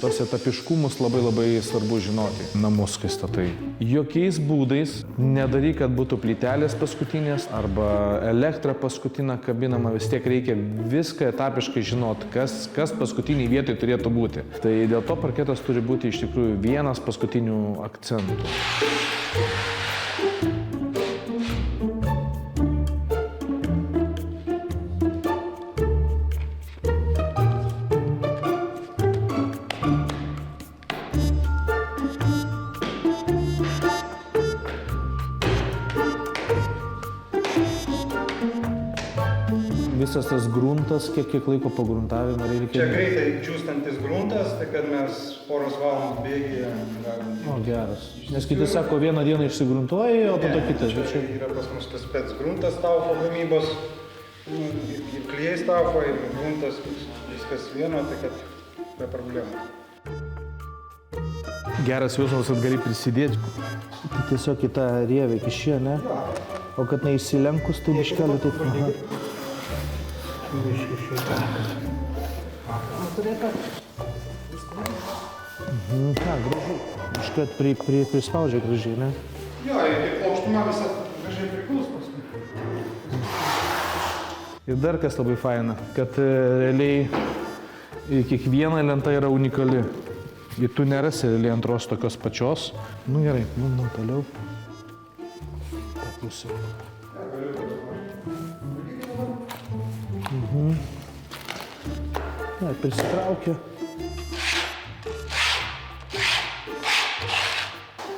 tos etapiškumus labai svarbu žinoti namus, kai statai. Jokiais būdais nedaryk, kad būtų plytelės paskutinės arba elektra paskutinė kabinama, vis tiek reikia viską etapiškai žinoti, kas paskutiniai vietai turėtų būti. Tai dėl to parketas turi būti iš tikrųjų vienas paskutinių akcentų. Visas tas gruntas, kiek laiko pagruntavimo reikia? Čia greitai džiūstantis gruntas, tai kad mes poros valandų bėgyje galim... O, geras. Nes kiti sako, vieną dieną išsigruntuoji, o tada kitas. Čia yra pas mus tas spec gruntas taufo gamybos, ir klijais taufo, ir gruntas, viskas vieno, tai kad be problemų. Geras jausmas, kad gali prisidėti. Tiesiog į tą rievę kišė, ne? O kad neįsilenkus, tai biškelį taip... Gražu. Iškart prispaudžia gražiai, ne? Jo, ir plokštuma visą gražiai priklus paskui. Ir dar kas labai faina, kad realiai kiekviena lenta yra unikali. Ir tu nerasi realiai antros tokios pačios. Nu gerai, nu toliau. Pusė. Ne, prisitraukia.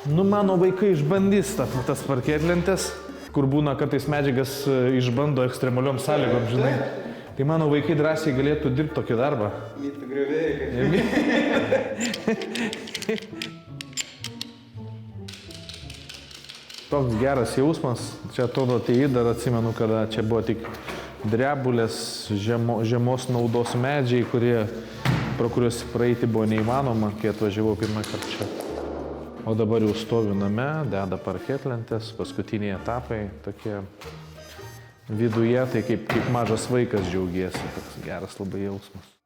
Nu, mano vaikai išbandys tas parketlentes, kur būna kartais medžiagas išbando ekstremaliom sąlygom, žinai. Tai mano vaikai drąsiai galėtų dirbti tokį darbą. Mytų griovėjai. Toks geras jausmas. Čia atrodo, tai dar atsimenu, kada čia buvo tik drebulės, žemos naudos medžiai, pro kuriuos praeiti buvo neįmanoma, kai atvažiavau pirmą kartą čia. O dabar jau stoviu name, deda parketlentes, paskutiniai etapai tokie viduje, tai kaip mažas vaikas džiaugiesi, toks geras labai jausmas.